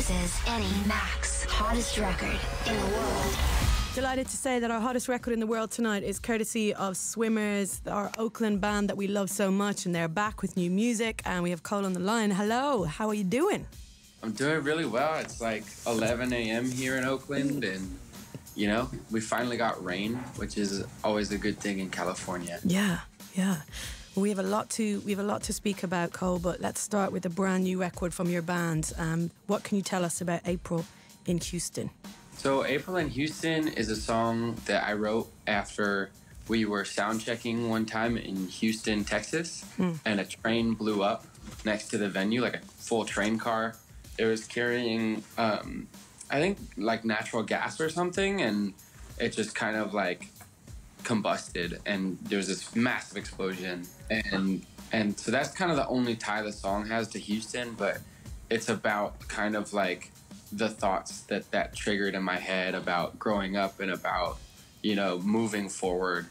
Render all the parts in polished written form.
This is Eddie Mac's hottest record in the world. Delighted to say that our hottest record in the world tonight is courtesy of SWMRS, our Oakland band that we love so much, and they're back with new music, and we have Cole on the line. Hello, how are you doing? I'm doing really well. It's like 11 a.m. here in Oakland, and you know, we finally got rain, which is always a good thing in California. Yeah. Well, we have a lot to speak about, Cole, but let's start with a brand new record from your band. What can you tell us about April in Houston? So April in Houston is a song that I wrote after we were sound checking one time in Houston, Texas, and a train blew up next to the venue, like a full train car. It was carrying, I think, like natural gas or something, and it just kind of like combusted, and there was this massive explosion. And so that's kind of the only tie the song has to Houston, but it's about kind of like the thoughts that triggered in my head about growing up and about, you know, moving forward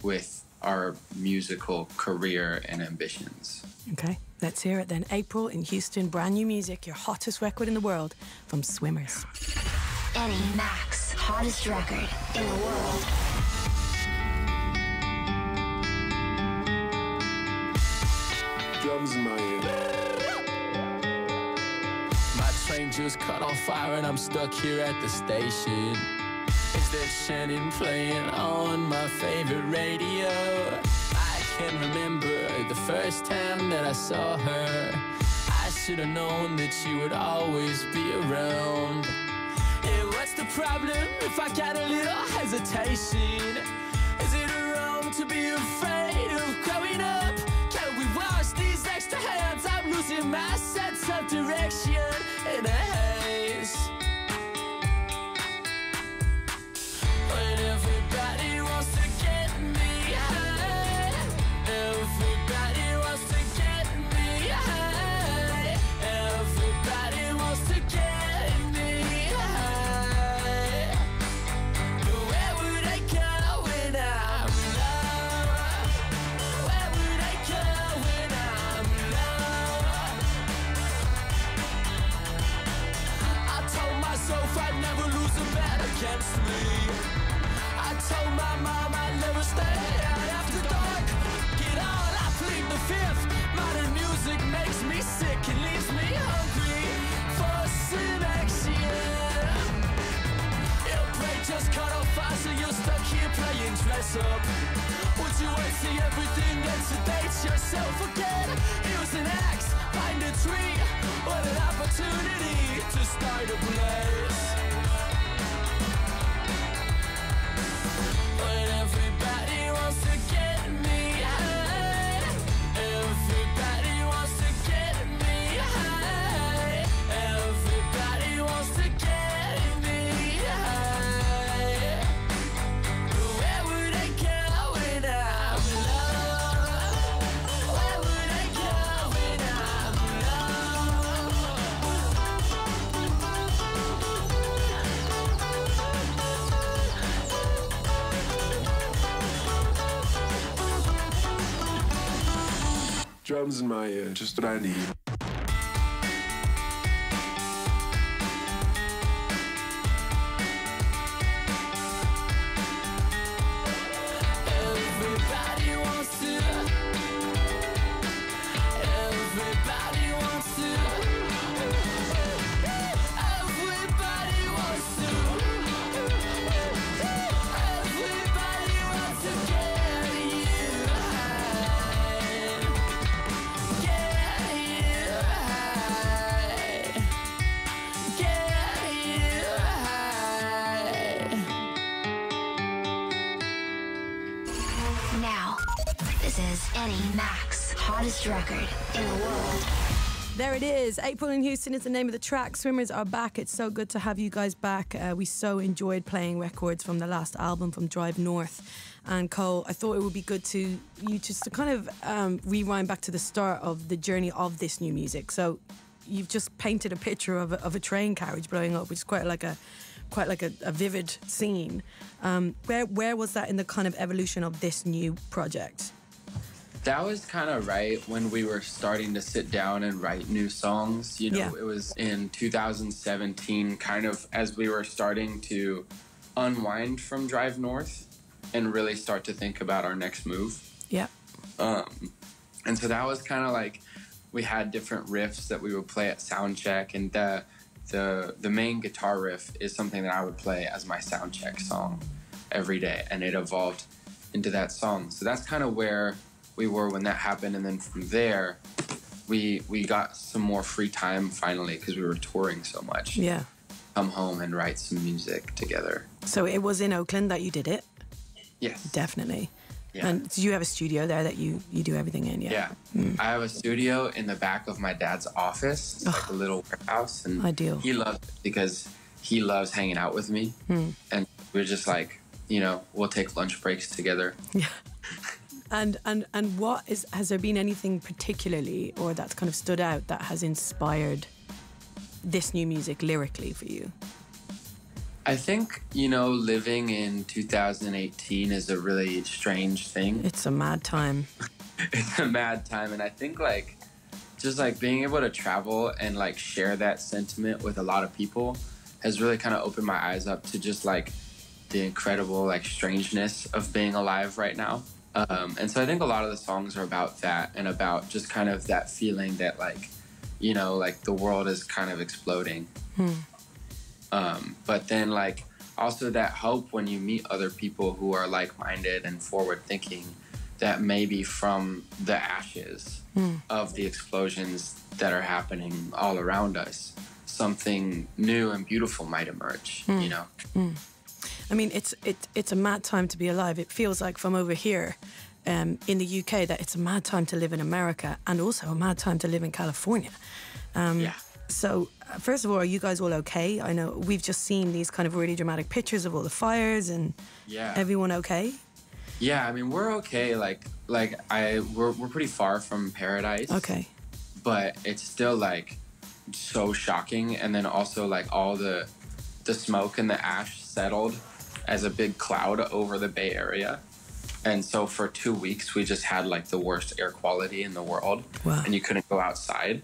with our musical career and ambitions. Okay, let's hear it then. April in Houston, brand new music, your hottest record in the world from SWMRS. Eddie Mac's hottest record in the world. Drums in my ear. Train just caught on fire and I'm stuck here at the station. Is that Shannon playing on my favorite radio? I can remember the first time that I saw her. I should have known that she would always be around. Yeah, what's the problem if I got a little hesitation? Is it wrong to be afraid of growing up? Can we wash these extra hands? I'm losing my sense of direction in a haze. When everybody wants to get me high, everybody wants to get me high, everybody wants to get me high. But where would I go when I'm low? Where would I go when I'm low? I told myself I'd never lose a bet against me. I told my mom I'd never stay out after dark. Get on, I plead the fifth. Modern music makes me sick and leaves me hungry for some action. Your break just cut off fire, so you're stuck here playing dress up. Would you wait, see everything and sedate yourself again? Use an axe, find a tree. What an opportunity to start a blaze. When everybody wants to get me high, everybody wants to get me high, everybody wants to get me high. But where would I go when I'm low? Where would I go when I'm low? Drums in my ear, just what I need. Everybody wants to. Everybody wants to. Everybody wants to. Everybody wants to get you high. Get you high. Get you high. Now, this is Eddie Mac's hottest record in the world. There it is. April in Houston is the name of the track. SWMRS are back. It's so good to have you guys back. We so enjoyed playing records from the last album, from Drive North. And Cole, I thought it would be good to kind of rewind back to the start of the journey of this new music. So you've just painted a picture of a train carriage blowing up, which is quite like a vivid scene. Where was that in the kind of evolution of this new project? That was kind of right when we were starting to sit down and write new songs. You know, Yeah. It was in 2017, kind of as we were starting to unwind from Drive North and really start to think about our next move. Yeah. And so that was kind of like, we had different riffs that we would play at sound check, and the main guitar riff is something that I would play as my sound check song every day, and it evolved into that song. So that's kind of where we were when that happened, and then from there we got some more free time finally because we were touring so much. Yeah. Come home and write some music together. So it was in Oakland that you did it? Yes. Definitely. Yeah. And do you have a studio there that you do everything in? Yeah. I have a studio in the back of my dad's office. It's like a little warehouse. And Ideal. He loves it because he loves hanging out with me. And we're just like, you know, we'll take lunch breaks together. Yeah. And what has there been anything particularly or that's kind of stood out that has inspired this new music lyrically for you? I think, you know, living in 2018 is a really strange thing. It's a mad time. It's a mad time. And I think like just like being able to travel and like share that sentiment with a lot of people has really kind of opened my eyes up to just like the incredible like strangeness of being alive right now. And so I think a lot of the songs are about that and about just kind of that feeling that like, you know, like the world is kind of exploding. But then like also that hope when you meet other people who are like-minded and forward-thinking, that maybe from the ashes of the explosions that are happening all around us, something new and beautiful might emerge, you know? I mean, it's a mad time to be alive. It feels like from over here in the UK that it's a mad time to live in America and also a mad time to live in California. Yeah. So, first of all, are you guys all okay? I know we've just seen these kind of really dramatic pictures of all the fires and everyone okay? Yeah, I mean, we're okay. We're pretty far from paradise. Okay. But it's still like so shocking. And then also like all the smoke and the ash settled as a big cloud over the Bay Area. And so for 2 weeks, we just had like the worst air quality in the world. Wow. And you couldn't go outside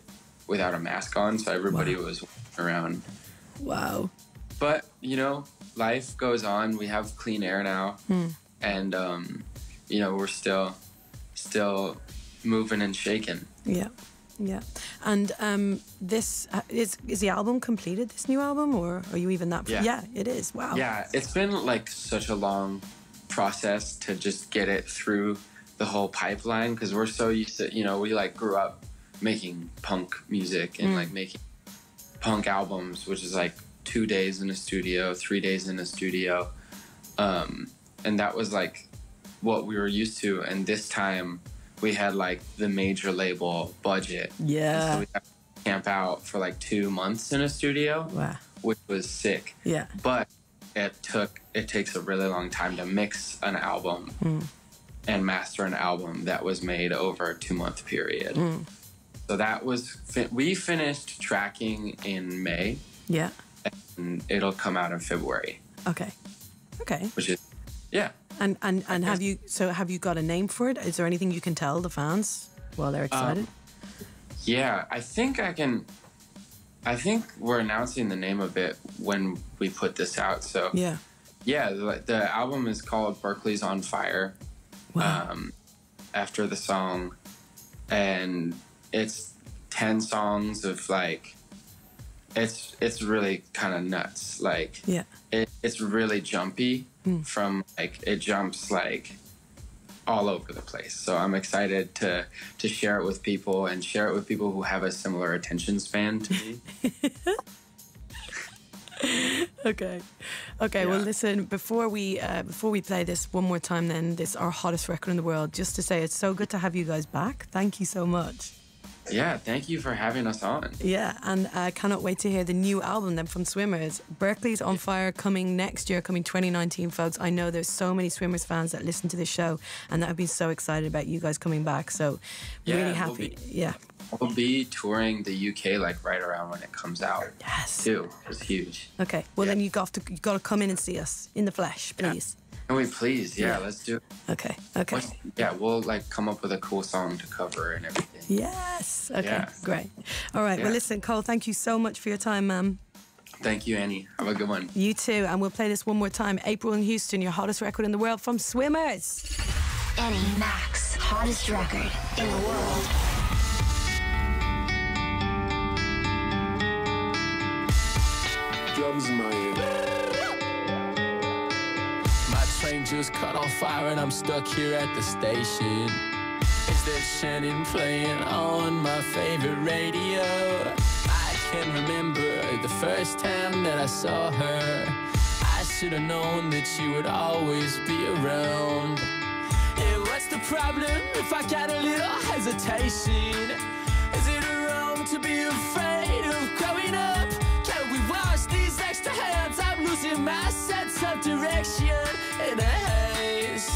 without a mask on. So everybody was walking around. Wow. But, you know, life goes on. We have clean air now. And, you know, we're still moving and shaking. Yeah. Yeah. And this is the album completed, this new album, or are you even that? Yeah, it is. Wow. Yeah, it's been like such a long process to just get it through the whole pipeline because we're so used to, you know, we like grew up making punk music and like making punk albums, which is like 2 days in a studio, 3 days in a studio. And that was like what we were used to. And this time we had like the major label budget. Yeah. And so we had to camp out for like 2 months in a studio, which was sick. Yeah. But it takes a really long time to mix an album and master an album that was made over a 2-month period. So that was, we finished tracking in May. Yeah. And it'll come out in February. Okay. Which is, yeah. And have you got a name for it? Is there anything you can tell the fans while they're excited? Yeah, I think we're announcing the name of it when we put this out. So yeah, the album is called Berkeley's on Fire. Wow. After the song, and it's 10 songs of like, it's really kind of nuts. Like, it's really jumpy. From like, it jumps like all over the place. So I'm excited to share it with people and share it with people who have a similar attention span to me. Okay. Well, listen. Before we play this one more time, then this our hottest record in the world. Just to say, it's so good to have you guys back. Thank you so much. Yeah, thank you for having us on. Yeah, and I cannot wait to hear the new album then from Swimmers. Berkeley's on Fire coming next year, coming 2019, folks. I know there's so many Swimmers fans that listen to this show and that have been so excited about you guys coming back. So really happy. We'll be touring the UK like right around when it comes out. Yes. Too. It's huge. Okay. Well, then you got to come in and see us in the flesh, please. Can we please? Yeah, let's do it. Okay. Okay. Yeah, we'll like come up with a cool song to cover and everything. Yes. Okay. Yeah. Great. All right. Yeah. Well, listen, Cole, thank you so much for your time, ma'am. Thank you, Annie. Have a good one. You too. And we'll play this one more time. April in Houston, your hottest record in the world from Swimmers. Annie Max, hottest record in the world. Drums in my ear. My train just caught on fire and I'm stuck here at the station. Is that Shannon playing on my favorite radio? I can remember the first time that I saw her. I should have known that she would always be around. Yeah, what's the problem if I got a little hesitation? Is it wrong to be afraid of growing up? Can we wash these extra hands? I'm losing my sense of direction in a haze.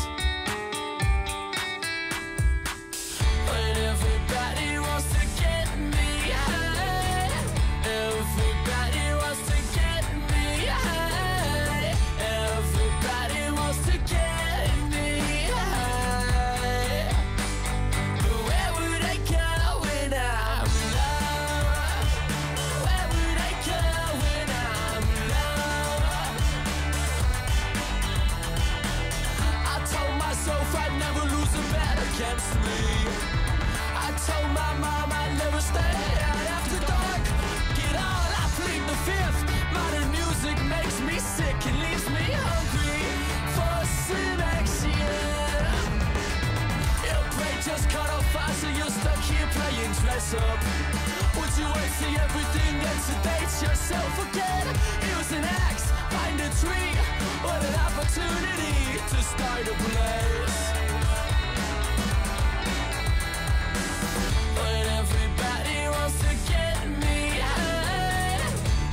When everybody wants to get me high, everybody wants to get me high, everybody wants to get me high. But where would I go when I'm low? Where would I go when I'm low? I told myself I'd never lose a bet against me. I told my mom I'd never stay out after dark. Get all, I plead the fifth. Modern music makes me sick and leaves me hungry for some action. Your brain just caught on fire, so you're stuck here playing dress up. Would you wait till everything and sedate yourself again? Use an axe, find a tree. What an opportunity to start a blaze. When everybody wants to get me high,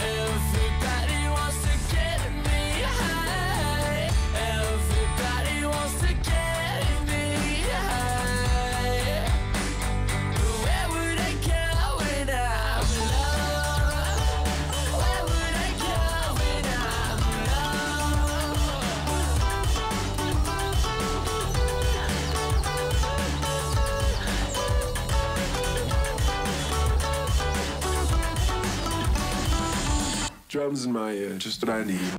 everybody wants to get me high, everybody wants to get me high. But where would I go when I'm low? Where would I go when I'm Drums in my ear, just what I need.